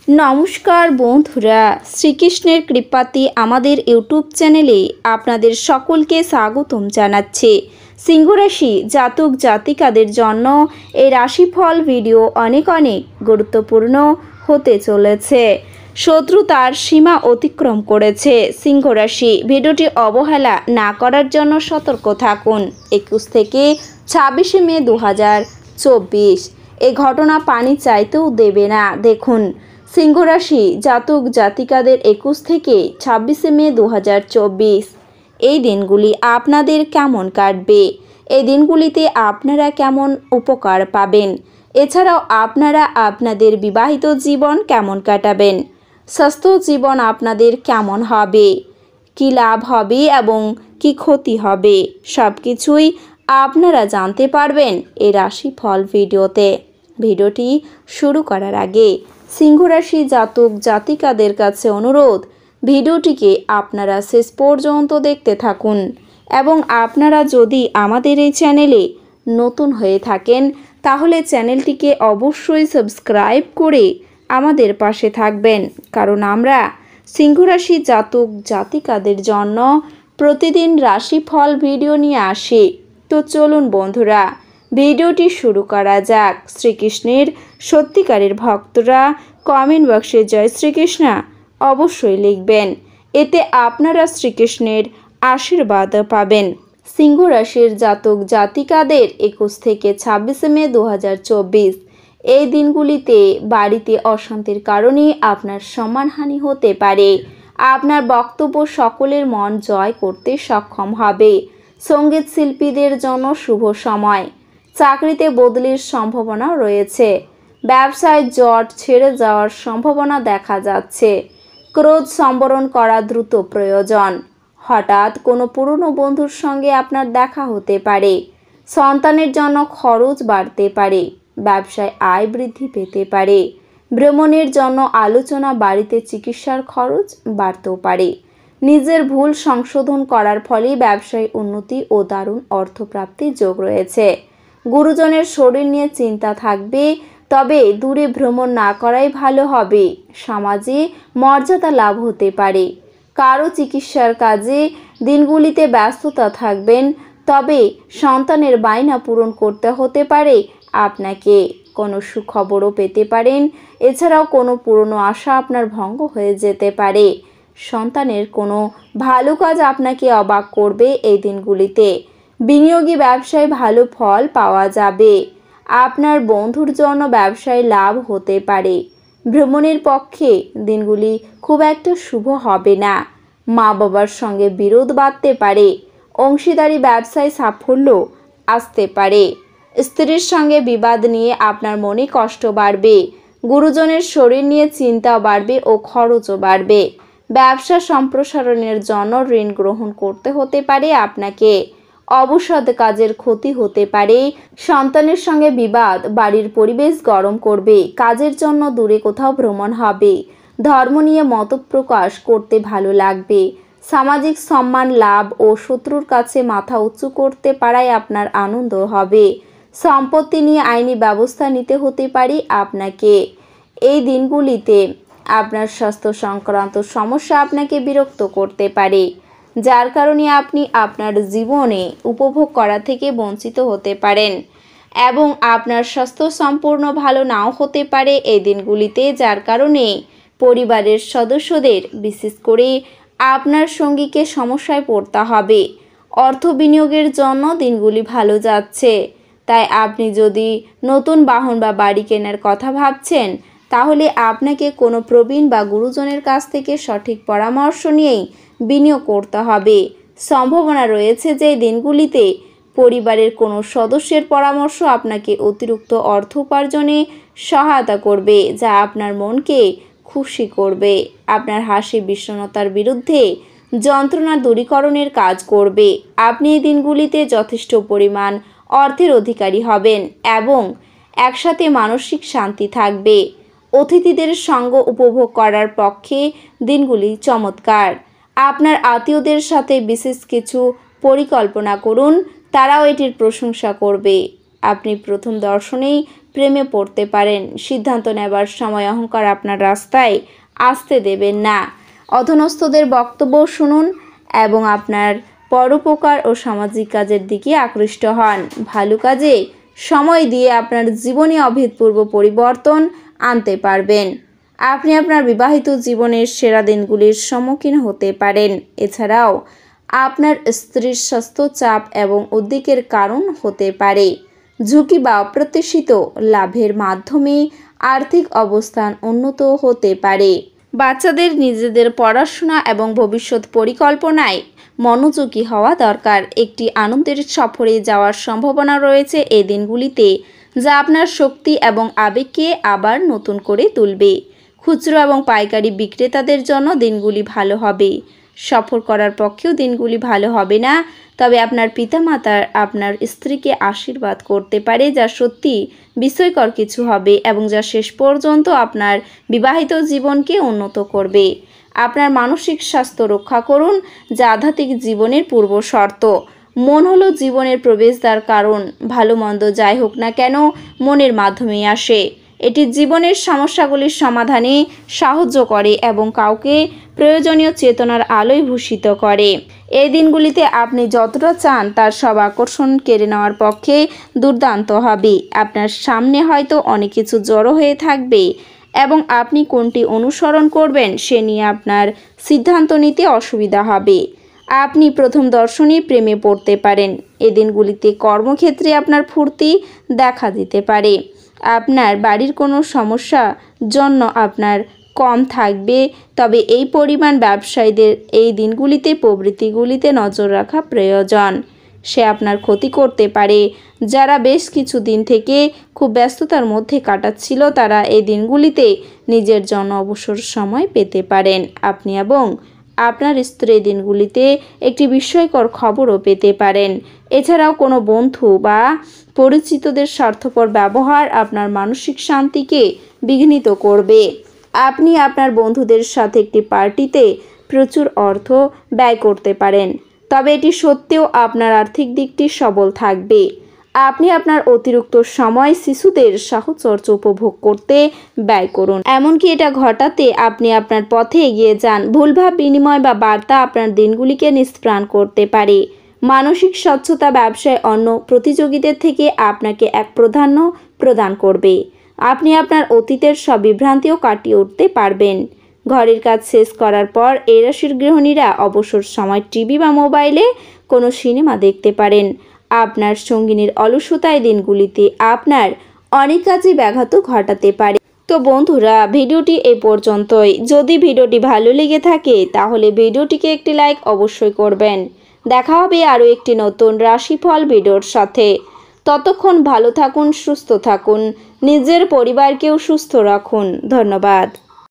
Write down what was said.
নমস্কার বন্ধুরা, শ্রীকৃষ্ণের কৃপাতে আমাদের ইউটিউব চ্যানেলে আপনাদের সকলকে স্বাগতম জানাচ্ছি। সিংহ রাশি জাতক জাতিকাদের জন্য এই রাশিফল ভিডিও অনেক গুরুত্বপূর্ণ হতে চলেছে। শত্রু তার সীমা অতিক্রম করেছে। সিংহ রাশি ভিডিওটি অবহেলা না করার জন্য সতর্ক থাকুন। 21 থেকে 26 মে 2024 এই ঘটনা পানি চাইতেও দেবে না। দেখুন, সিংহ রাশি জাতক জাতিকাদের 21 থেকে 26 মে 2024 এই দিনগুলি আপনাদের কেমন কাটবে, এই দিনগুলিতে আপনারা কেমন উপকার পাবেন, এছাড়াও আপনারা আপনাদের বিবাহিত জীবন কেমন কাটাবেন, স্বাস্থ্য জীবন আপনাদের কেমন হবে, কি লাভ হবে এবং কি ক্ষতি হবে, সব কিছুই আপনারা জানতে পারবেন এই রাশিফল ভিডিওতে। ভিডিওটি শুরু করার আগে সিংহ রাশি জাতক জাতিকাদের কাছে অনুরোধ, ভিডিওটিকে আপনারা শেষ পর্যন্ত দেখতে থাকুন এবং আপনারা যদি আমাদের এই চ্যানেলে নতুন হয়ে থাকেন তাহলে চ্যানেলটিকে অবশ্যই সাবস্ক্রাইব করে আমাদের পাশে থাকবেন, কারণ আমরা সিংহ রাশি জাতক জাতিকাদের জন্য প্রতিদিন রাশিফল ভিডিও নিয়ে আসি। তো চলুন বন্ধুরা, ভিডিওটি শুরু করা যাক। শ্রীকৃষ্ণের সত্যিকারের ভক্তরা কমেন্ট বক্সে জয় শ্রীকৃষ্ণ অবশ্যই লিখবেন, এতে আপনারা শ্রীকৃষ্ণের আশীর্বাদ পাবেন। সিংহ রাশির জাতক জাতিকাদের 21 থেকে 26 মে 2024 এই দিনগুলিতে বাড়িতে অশান্তির কারণে আপনার সম্মানহানি হতে পারে। আপনার বক্তব্য সকলের মন জয় করতে সক্ষম হবে। সঙ্গীত শিল্পীদের জন্য শুভ সময়। চাকরিতে বদলির সম্ভাবনা রয়েছে। ব্যবসায় জট ছেড়ে যাওয়ার সম্ভাবনা দেখা যাচ্ছে। ক্রোধ সম্বরণ করা দ্রুত প্রয়োজন। হঠাৎ কোনো পুরনো বন্ধুর সঙ্গে আপনার দেখা হতে পারে। সন্তানের জন্য খরচ বাড়তে পারে। ব্যবসায় আয় বৃদ্ধি পেতে পারে। ভ্রমণের জন্য আলোচনা, বাড়িতে চিকিৎসার খরচ বাড়তেও পারে। নিজের ভুল সংশোধন করার ফলে ব্যবসায় উন্নতি ও দারুণ অর্থপ্রাপ্তির যোগ রয়েছে। গুরুজনের শরীর নিয়ে চিন্তা থাকবে, তবে দূরে ভ্রমণ না করাই ভালো হবে। সমাজে মর্যাদা লাভ হতে পারে। কারো চিকিৎসার কাজে দিনগুলিতে ব্যস্ততা থাকবেন, তবে সন্তানের বায়না পূরণ করতে হতে পারে আপনাকে। কোনো সুখবরও পেতে পারেন। এছাড়াও কোনো পুরনো আশা আপনার ভঙ্গ হয়ে যেতে পারে। সন্তানের কোনো ভালো কাজ আপনাকে অবাক করবে এই দিনগুলিতে। বিনিয়োগী ব্যবসায় ভালো ফল পাওয়া যাবে। আপনার বন্ধুর জন্য ব্যবসায় লাভ হতে পারে। ভ্রমণের পক্ষে দিনগুলি খুব একটা শুভ হবে না। মা বাবার সঙ্গে বিরোধ বাড়তে পারে। অংশীদারি ব্যবসায় সাফল্য আসতে পারে। স্ত্রীর সঙ্গে বিবাদ নিয়ে আপনার মনে কষ্ট বাড়বে। গুরুজনের শরীর নিয়ে চিন্তাও বাড়বে ও খরচও বাড়বে। ব্যবসা সম্প্রসারণের জন্য ঋণ গ্রহণ করতে হতে পারে আপনাকে। অবসদ কাজের ক্ষতি হতে পারে। সন্তানের সঙ্গে বিবাদ বাড়ির পরিবেশ গরম করবে। কাজের জন্য দূরে কোথাও ভ্রমণ হবে। ধর্ম নিয়ে মতপ্রকাশ করতে ভালো লাগবে। সামাজিক সম্মান লাভ ও শত্রুর কাছে মাথা উঁচু করতে পারায় আপনার আনন্দ হবে। সম্পত্তি নিয়ে আইনি ব্যবস্থা নিতে হতে পারে আপনাকে। এই দিনগুলিতে আপনার স্বাস্থ্য সংক্রান্ত সমস্যা আপনাকে বিরক্ত করতে পারে, যার কারণে আপনি আপনার জীবনে উপভোগ করা থেকে বঞ্চিত হতে পারেন এবং আপনার স্বাস্থ্য সম্পূর্ণ ভালো নাও হতে পারে এই দিনগুলিতে, যার কারণে পরিবারের সদস্যদের বিশেষ করে আপনার সঙ্গীকে সমস্যায় পড়তে হবে। অর্থ বিনিয়োগের জন্য দিনগুলি ভালো যাচ্ছে, তাই আপনি যদি নতুন বাহন বা বাড়ি কেনার কথা ভাবছেন তাহলে আপনাকে কোনো প্রবীণ বা গুরুজনের কাছ থেকে সঠিক পরামর্শ নিয়েই বিনিয়োগ করতে হবে। সম্ভাবনা রয়েছে যে দিনগুলিতে পরিবারের কোনো সদস্যের পরামর্শ আপনাকে অতিরিক্ত অর্থ উপার্জনে সহায়তা করবে, যা আপনার মনকে খুশি করবে। আপনার হাসি বিষণ্ণতার বিরুদ্ধে যন্ত্রণা দূরীকরণের কাজ করবে। আপনি এই দিনগুলিতে যথেষ্ট পরিমাণ অর্থের অধিকারী হবেন এবং একসাথে মানসিক শান্তি থাকবে। অতিথিদের সঙ্গ উপভোগ করার পক্ষে দিনগুলি চমৎকার। আপনার আত্মীয়দের সাথে বিশেষ কিছু পরিকল্পনা করুন, তারাও এটির প্রশংসা করবে। আপনি প্রথম দর্শনেই প্রেমে পড়তে পারেন। সিদ্ধান্ত নেবার সময় অহংকার আপনার রাস্তায় আসতে দেবেন না। অধস্তনদের বক্তব্য শুনুন এবং আপনার পরোপকার ও সামাজিক কাজের দিকে আকৃষ্ট হন। ভালো কাজে সময় দিয়ে আপনার জীবনে অভূতপূর্ব পরিবর্তন আনতে পারবেন। আপনি আপনার বিবাহিত জীবনের সেরা দিনগুলির সম্মুখীন হতে পারেন। এছাড়াও আপনার স্ত্রীর স্বাস্থ্য চাপ এবং উদ্বেগের কারণ হতে পারে। ঝুঁকি বা অপ্রত্যাশিত লাভের মাধ্যমে আর্থিক অবস্থান উন্নত হতে পারে। বাচ্চাদের নিজেদের পড়াশোনা এবং ভবিষ্যৎ পরিকল্পনায় মনোযোগী হওয়া দরকার। একটি আনন্দের সফরে যাওয়ার সম্ভাবনা রয়েছে এই দিনগুলিতে, যা আপনার শক্তি এবং আবেগকে আবার নতুন করে তুলবে। খুচরো এবং পাইকারি বিক্রেতাদের জন্য দিনগুলি ভালো হবে। সফর করার পক্ষেও দিনগুলি ভালো হবে না, তবে আপনার পিতামাতার আপনার স্ত্রীকে আশীর্বাদ করতে পারে, যা সত্যি বিস্ময়কর কিছু হবে এবং যা শেষ পর্যন্ত আপনার বিবাহিত জীবনকে উন্নত করবে। আপনার মানসিক স্বাস্থ্য রক্ষা করুন, যা আধ্যাত্মিক জীবনের পূর্ব শর্ত। মন হলো জীবনের প্রবেশদ্বার, কারণ ভালো মন্দ যাই হোক না কেন মনের মাধ্যমেই আসে। এটি জীবনের সমস্যাগুলির সমাধানে সাহায্য করে এবং কাউকে প্রয়োজনীয় চেতনার আলোয় ভূষিত করে। এই দিনগুলিতে আপনি যতটা চান তার সব আকর্ষণ কেড়ে নেওয়ার পক্ষে দুর্দান্ত হবে। আপনার সামনে হয়তো অনেক কিছু জড়ো হয়ে থাকবে এবং আপনি কোনটি অনুসরণ করবেন সে নিয়ে আপনার সিদ্ধান্ত নিতে অসুবিধা হবে। আপনি প্রথম দর্শনেই প্রেমে পড়তে পারেন। এই দিনগুলিতে কর্মক্ষেত্রে আপনার ফুর্তি দেখা দিতে পারে। আপনার বাড়ির কোনো সমস্যা জন্য আপনার কম থাকবে, তবে এই পরিমাণ ব্যবসায়ীদের এই দিনগুলিতে প্রবৃত্তিগুলিতে নজর রাখা প্রয়োজন। সে আপনার ক্ষতি করতে পারে। যারা বেশ কিছু দিন থেকে খুব ব্যস্ততার মধ্যে কাটাচ্ছিল তারা এই দিনগুলিতে নিজের জন্য অবসর সময় পেতে পারেন। আপনি এবং আপনার স্ত্রী দিনগুলিতে একটি বিস্ময়কর খবরও পেতে পারেন। এছাড়াও কোনো বন্ধু বা পরিচিতদের স্বার্থপর ব্যবহার আপনার মানসিক শান্তিকে বিঘ্নিত করবে। আপনি আপনার বন্ধুদের সাথে একটি পার্টিতে প্রচুর অর্থ ব্যয় করতে পারেন, তবে এটি সত্ত্বেও আপনার আর্থিক দিকটি সবল থাকবে। আপনি আপনার অতিরিক্ত সময় শিশুদের সাহচর্য উপভোগ করতে ব্যয় করুন, এমনকি এটা ঘটাতে আপনি আপনার পথে এগিয়ে যান। ভুলভাব বিনিময় বা বার্তা আপনার দিনগুলিকে নিষ্প্রাণ করতে পারে। মানসিক স্বচ্ছতা ব্যবসায় অন্য প্রতিযোগীদের থেকে আপনাকে এক প্রাধান্য প্রদান করবে। আপনি আপনার অতীতের সব বিভ্রান্তিও কাটিয়ে উঠতে পারবেন। ঘরের কাজ শেষ করার পর এই রাশির গৃহিণীরা অবসর সময় টিভি বা মোবাইলে কোনো সিনেমা দেখতে পারেন। আপনার সঙ্গিনীর অলসতায় দিনগুলিতে আপনার অনেক কাজে ব্যাঘাত ঘটাতে পারে। তো বন্ধুরা, ভিডিওটি এই পর্যন্তই। যদি ভিডিওটি ভালো লেগে থাকে তাহলে ভিডিওটিকে একটি লাইক অবশ্যই করবেন। দেখা হবে আরও একটি নতুন রাশিফল ভিডিওর সাথে। ততক্ষণ ভালো থাকুন, সুস্থ থাকুন, নিজের পরিবারকেও সুস্থ রাখুন। ধন্যবাদ।